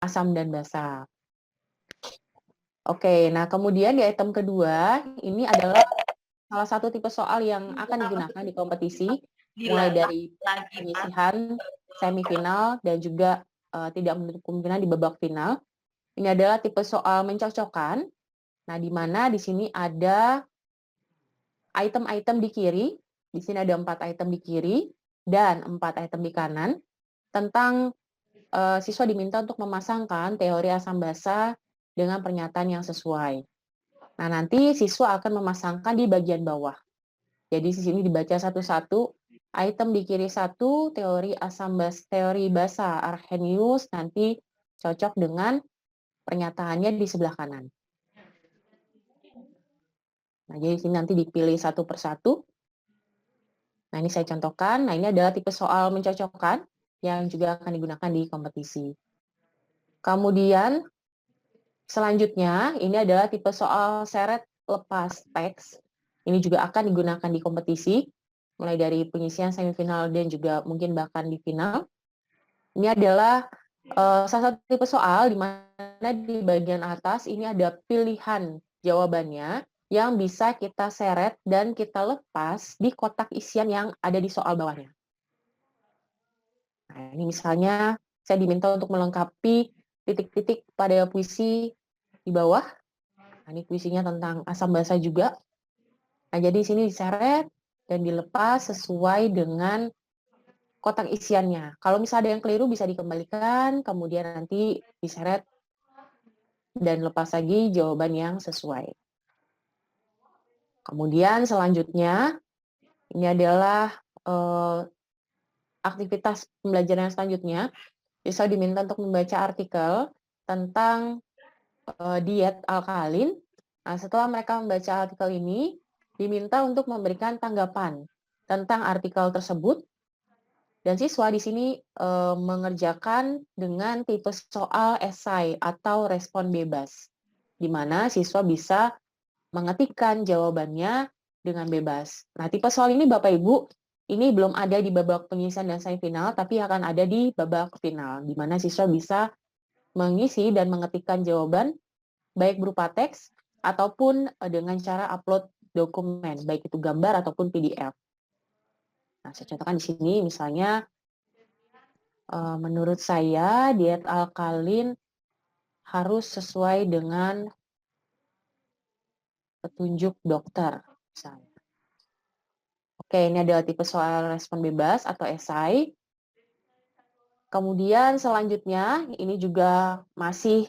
asam dan basa. Oke, nah kemudian di item kedua, ini adalah salah satu tipe soal yang akan digunakan di kompetisi, mulai dari penyisihan, semifinal, dan juga tidak menutup kemungkinan di babak final. Ini adalah tipe soal mencocokkan. Nah, di mana di sini ada item-item di kiri, di sini ada 4 item di kiri, dan 4 item di kanan, tentang siswa diminta untuk memasangkan teori asam basa dengan pernyataan yang sesuai. Nah, nanti siswa akan memasangkan di bagian bawah. Jadi di sini dibaca satu-satu. Item di kiri 1, teori basa Arrhenius, nanti cocok dengan pernyataannya di sebelah kanan. Nah, jadi sini nanti dipilih satu persatu. Nah, ini saya contohkan. Nah, ini adalah tipe soal mencocokkan yang juga akan digunakan di kompetisi. Kemudian, selanjutnya, ini adalah tipe soal seret lepas teks. Ini juga akan digunakan di kompetisi, mulai dari penyisian semifinal dan juga mungkin bahkan di final. Ini adalah salah satu tipe soal di mana di bagian atas ini ada pilihan jawabannya yang bisa kita seret dan kita lepas di kotak isian yang ada di soal bawahnya. Nah, ini misalnya saya diminta untuk melengkapi titik-titik pada puisi di bawah. Nah, ini puisinya tentang asam basa juga. Nah, jadi di sini diseret dan dilepas sesuai dengan kotak isiannya. Kalau misalnya ada yang keliru bisa dikembalikan, kemudian nanti diseret dan lepas lagi jawaban yang sesuai. Kemudian selanjutnya, ini adalah aktivitas pembelajaran selanjutnya. Siswa diminta untuk membaca artikel tentang diet alkalin. Nah, setelah mereka membaca artikel ini, diminta untuk memberikan tanggapan tentang artikel tersebut. Dan siswa di sini mengerjakan dengan tipe soal esai atau respon bebas, di mana siswa bisa mengetikkan jawabannya dengan bebas. Nah, tipe soal ini Bapak Ibu, ini belum ada di babak penyisian dan semifinal, tapi akan ada di babak final, di mana siswa bisa mengisi dan mengetikkan jawaban, baik berupa teks, ataupun dengan cara upload dokumen, baik itu gambar ataupun PDF. Nah, saya contohkan di sini, misalnya, menurut saya diet alkalin harus sesuai dengan petunjuk dokter, misalnya. Oke, ini adalah tipe soal respon bebas atau esai. Kemudian selanjutnya, ini juga masih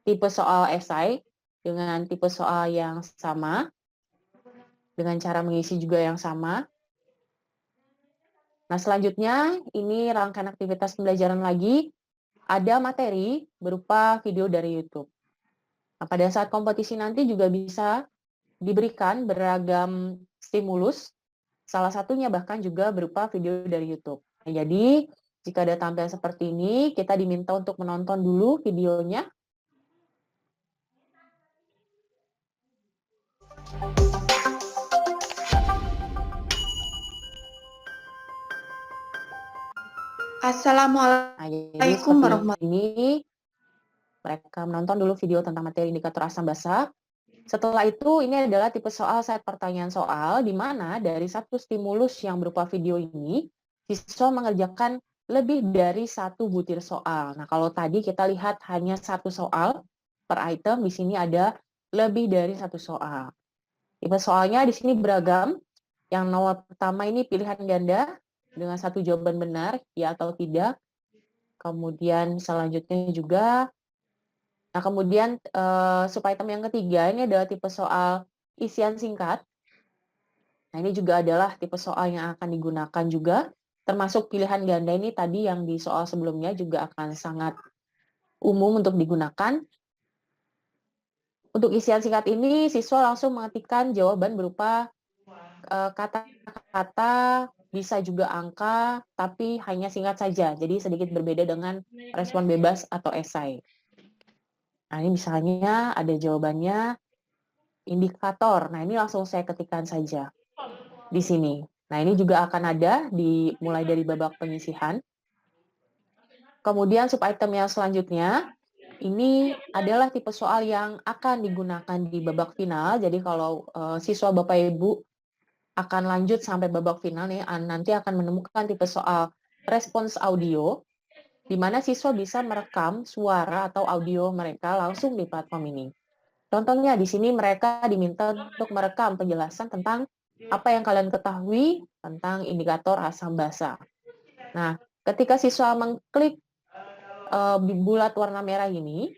tipe soal esai dengan tipe soal yang sama, dengan cara mengisi juga yang sama. Nah, selanjutnya, ini rangkaian aktivitas pembelajaran lagi, ada materi berupa video dari YouTube. Nah, pada saat kompetisi nanti juga bisa diberikan beragam stimulus, salah satunya bahkan juga berupa video dari YouTube. Nah, jadi, jika ada tampilan seperti ini, kita diminta untuk menonton dulu videonya. Assalamualaikum warahmatullahi wabarakatuh. Ini mereka menonton dulu video tentang materi indikator asam basa. Setelah itu, ini adalah tipe soal set pertanyaan soal, di mana dari satu stimulus yang berupa video ini, siswa mengerjakan lebih dari satu butir soal. Nah, kalau tadi kita lihat hanya satu soal per item, di sini ada lebih dari satu soal. Tipe soalnya di sini beragam. Yang nomor pertama ini pilihan ganda dengan satu jawaban benar, ya atau tidak. Kemudian selanjutnya juga, nah kemudian subitem yang ketiga ini adalah tipe soal isian singkat. Nah, ini juga adalah tipe soal yang akan digunakan juga, termasuk pilihan ganda ini tadi yang di soal sebelumnya juga akan sangat umum untuk digunakan. Untuk isian singkat ini, siswa langsung mengetikkan jawaban berupa kata-kata, bisa juga angka, tapi hanya singkat saja. Jadi sedikit berbeda dengan respon bebas atau esai. Nah, ini misalnya ada jawabannya indikator. Nah, ini langsung saya ketikkan saja di sini. Nah, ini juga akan ada mulai dari babak penyisihan. Kemudian subitem yang selanjutnya, Ini adalah tipe soal yang akan digunakan di babak final. Jadi kalau siswa Bapak Ibu akan lanjut sampai babak final nih, nanti akan menemukan tipe soal respons audio, di mana siswa bisa merekam suara atau audio mereka langsung di platform ini. Contohnya di sini mereka diminta untuk merekam penjelasan tentang apa yang kalian ketahui tentang indikator asam basa. Nah, ketika siswa mengklik bulat warna merah ini,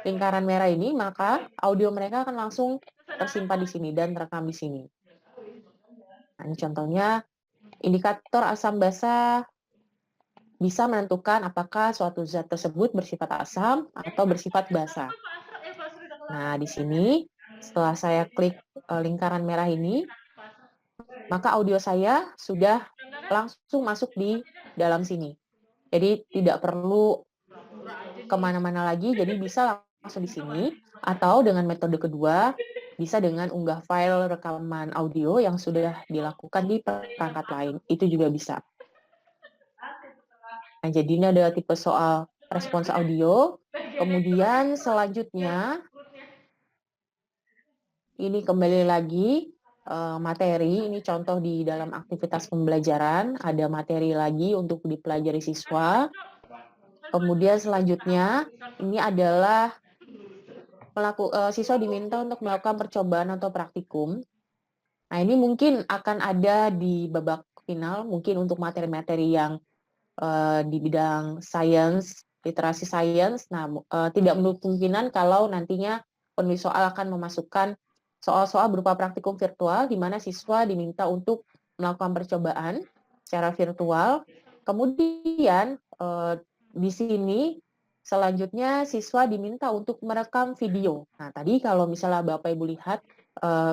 lingkaran merah ini, maka audio mereka akan langsung tersimpan di sini dan terekam di sini. Nah, ini contohnya indikator asam basa bisa menentukan apakah suatu zat tersebut bersifat asam atau bersifat basa. Nah, di sini setelah saya klik lingkaran merah ini, maka audio saya sudah langsung masuk di dalam sini. Jadi tidak perlu kemana-mana lagi, jadi bisa langsung di sini, atau dengan metode kedua, bisa dengan unggah file rekaman audio yang sudah dilakukan di perangkat lain. Itu juga bisa. Nah, jadi ini ada tipe soal respons audio. Kemudian selanjutnya, ini kembali lagi materi, ini contoh di dalam aktivitas pembelajaran, ada materi lagi untuk dipelajari siswa. Kemudian selanjutnya, ini adalah siswa diminta untuk melakukan percobaan atau praktikum. Nah, ini mungkin akan ada di babak final, mungkin untuk materi-materi yang di bidang sains, literasi sains. Nah, tidak menutup kemungkinan kalau nantinya penulis soal akan memasukkan soal-soal berupa praktikum virtual, di mana siswa diminta untuk melakukan percobaan secara virtual. Kemudian di sini selanjutnya siswa diminta untuk merekam video. Nah, tadi kalau misalnya Bapak Ibu lihat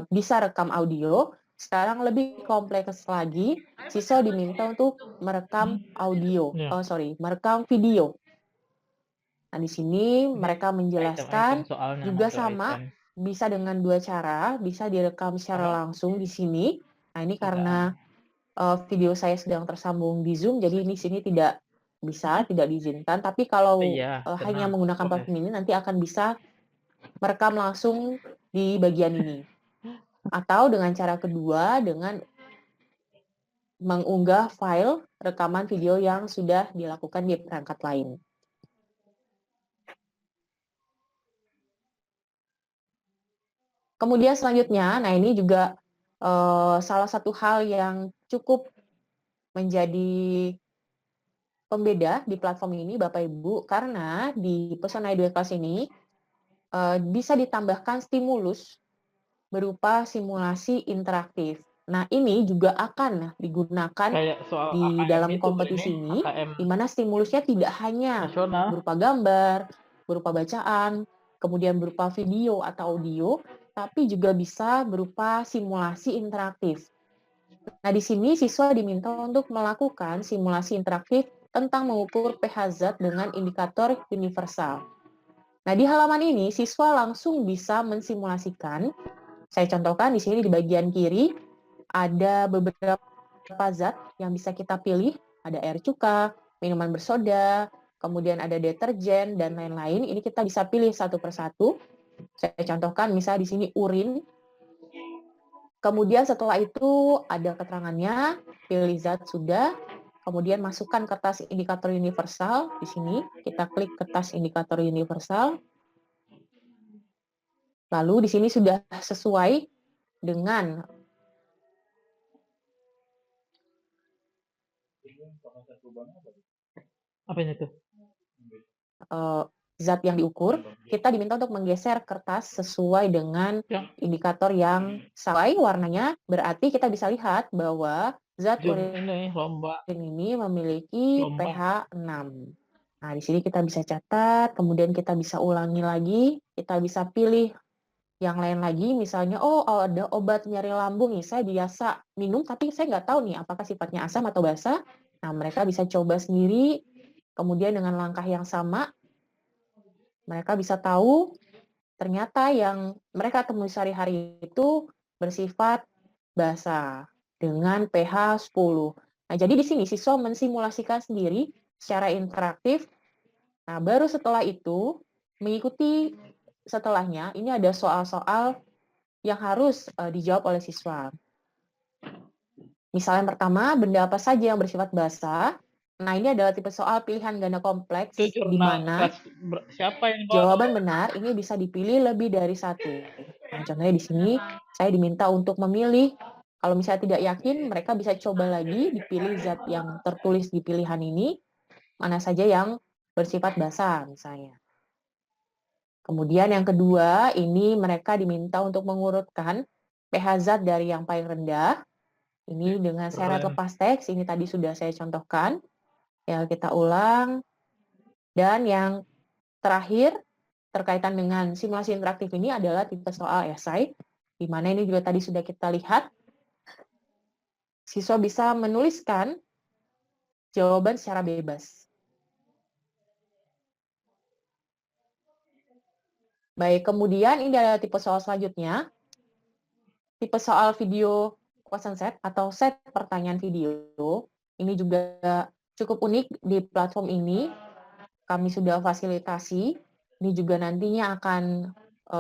bisa rekam audio, sekarang lebih kompleks lagi, siswa diminta untuk merekam merekam video. Nah, di sini mereka menjelaskan juga sama, bisa dengan dua cara, bisa direkam secara langsung di sini. Nah, ini karena video saya sedang tersambung di Zoom, jadi ini sini tidak bisa, tidak diizinkan. Tapi kalau hanya menggunakan platform ini, nanti akan bisa merekam langsung di bagian ini. Atau dengan cara kedua, dengan mengunggah file rekaman video yang sudah dilakukan di perangkat lain. Kemudian selanjutnya, nah ini juga salah satu hal yang cukup menjadi pembeda di platform ini, Bapak Ibu, karena di Pesona Edu Kelas ini bisa ditambahkan stimulus berupa simulasi interaktif. Nah, ini juga akan digunakan di dalam kompetisi ini, di mana stimulusnya tidak hanya berupa gambar, berupa bacaan, kemudian berupa video atau audio, tapi juga bisa berupa simulasi interaktif. Nah, di sini siswa diminta untuk melakukan simulasi interaktif tentang mengukur pH zat dengan indikator universal. Nah, di halaman ini siswa langsung bisa mensimulasikan. Saya contohkan di sini di bagian kiri ada beberapa zat yang bisa kita pilih, ada air cuka, minuman bersoda, kemudian ada deterjen dan lain-lain. Ini kita bisa pilih satu persatu. Saya contohkan misal di sini urin. Kemudian setelah itu ada keterangannya, pilih zat sudah, kemudian masukkan kertas indikator universal di sini. Kita klik kertas indikator universal. Lalu di sini sudah sesuai dengan zat yang diukur, kita diminta untuk menggeser kertas sesuai dengan indikator yang sesuai warnanya. Berarti kita bisa lihat bahwa zat urin ini memiliki pH 6. Nah, di sini kita bisa catat, kemudian kita bisa ulangi lagi, kita bisa pilih yang lain lagi, misalnya, oh ada obat nyeri lambung nih, saya biasa minum, tapi saya nggak tahu nih apakah sifatnya asam atau basa. Nah, mereka bisa coba sendiri, kemudian dengan langkah yang sama, mereka bisa tahu ternyata yang mereka temui sehari-hari itu bersifat basa dengan pH 10. Nah, jadi di sini siswa mensimulasikan sendiri secara interaktif. Nah, baru setelah itu Mengikuti setelahnya, ini ada soal-soal yang harus dijawab oleh siswa. Misalnya yang pertama, benda apa saja yang bersifat basah? Nah, ini adalah tipe soal pilihan ganda Itu kompleks, di jurnal mana kelas siapa yang bawa? jawaban benar ini bisa dipilih lebih dari satu. Nah, contohnya di sini saya diminta untuk memilih. Kalau misalnya tidak yakin, mereka bisa coba lagi dipilih zat yang tertulis di pilihan ini, mana saja yang bersifat basah misalnya. Kemudian yang kedua, ini mereka diminta untuk mengurutkan pH zat dari yang paling rendah. Ini dengan syarat lepas teks, ini tadi sudah saya contohkan. Ya, kita ulang. Dan yang terakhir, terkaitan dengan simulasi interaktif ini adalah tipe soal esai, di mana ini juga tadi sudah kita lihat, siswa bisa menuliskan jawaban secara bebas. Baik, kemudian ini adalah tipe soal selanjutnya, tipe soal video question set atau set pertanyaan video. Ini juga cukup unik di platform ini. Kami sudah fasilitasi. Ini juga nantinya akan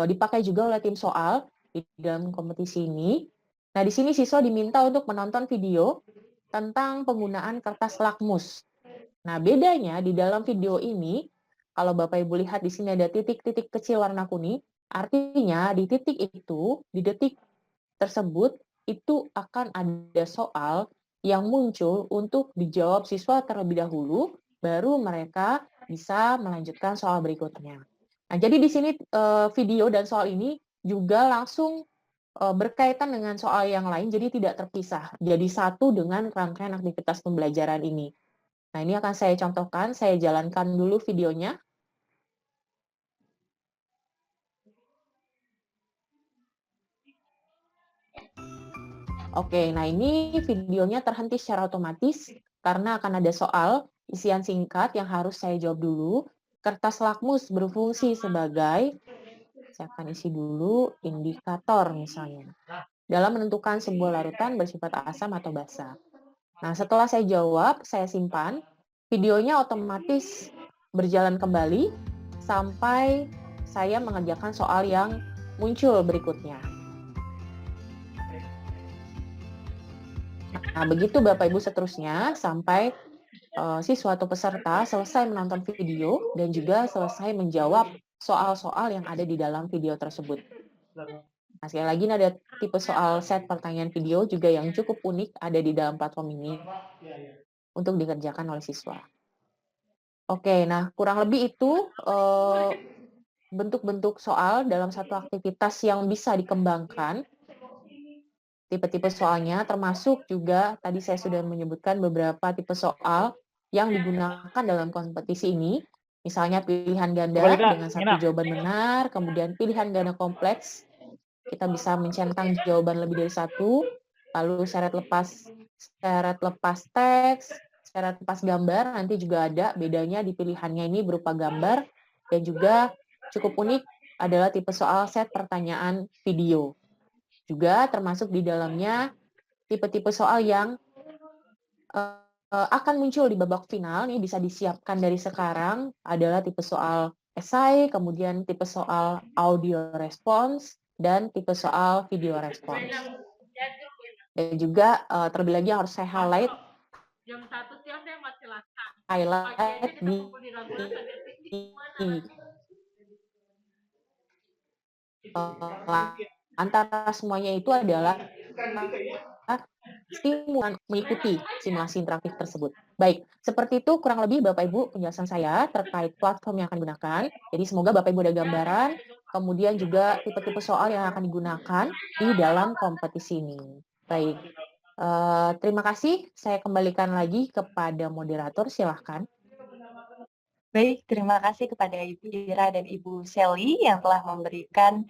dipakai juga oleh tim soal di dalam kompetisi ini. Nah, di sini siswa diminta untuk menonton video tentang penggunaan kertas lakmus. Nah, bedanya di dalam video ini, kalau Bapak Ibu lihat di sini ada titik-titik kecil warna kuning, artinya di titik itu, di detik tersebut, itu akan ada soal yang muncul untuk dijawab siswa terlebih dahulu, baru mereka bisa melanjutkan soal berikutnya. Nah, jadi di sini video dan soal ini juga langsung berkaitan dengan soal yang lain, jadi tidak terpisah. Jadi satu dengan rangkaian aktivitas pembelajaran ini. Nah, ini akan saya contohkan, saya jalankan dulu videonya. Oke, nah ini videonya terhenti secara otomatis karena akan ada soal isian singkat yang harus saya jawab dulu. Kertas lakmus berfungsi sebagai, saya akan isi dulu, indikator misalnya, dalam menentukan sebuah larutan bersifat asam atau basa. Nah, setelah saya jawab, saya simpan, videonya otomatis berjalan kembali sampai saya mengerjakan soal yang muncul berikutnya. Nah, begitu Bapak Ibu seterusnya sampai siswa atau peserta selesai menonton video dan juga selesai menjawab soal-soal yang ada di dalam video tersebut. Nah, sekali lagi ini ada tipe soal set pertanyaan video juga yang cukup unik ada di dalam platform ini untuk dikerjakan oleh siswa. Oke, nah kurang lebih itu bentuk-bentuk soal dalam satu aktivitas yang bisa dikembangkan. Tipe-tipe soalnya termasuk juga tadi saya sudah menyebutkan beberapa tipe soal yang digunakan dalam kompetisi ini. Misalnya pilihan ganda dengan satu jawaban benar, kemudian pilihan ganda kompleks, kita bisa mencentang jawaban lebih dari satu, lalu syarat lepas teks, syarat lepas gambar, nanti juga ada bedanya di pilihannya ini berupa gambar, dan juga cukup unik adalah tipe soal set pertanyaan video. Juga termasuk di dalamnya tipe-tipe soal yang akan muncul di babak final, nih bisa disiapkan dari sekarang, adalah tipe soal esai, kemudian tipe soal audio response, dan tipe soal video response. Dan juga terlebih lagi yang harus saya highlight Jam 1 siang saya masih latihan. highlight Kita kumpul di Ragunan di antara semuanya itu adalah stimulan mengikuti simulasi interaktif tersebut. Baik, seperti itu kurang lebih Bapak Ibu penjelasan saya terkait platform yang akan digunakan. Jadi semoga Bapak Ibu ada gambaran, kemudian juga tipe-tipe soal yang akan digunakan di dalam kompetisi ini. Baik, terima kasih. Saya kembalikan lagi kepada moderator, silahkan. Baik, terima kasih kepada Ibu Ira dan Ibu Shelly yang telah memberikan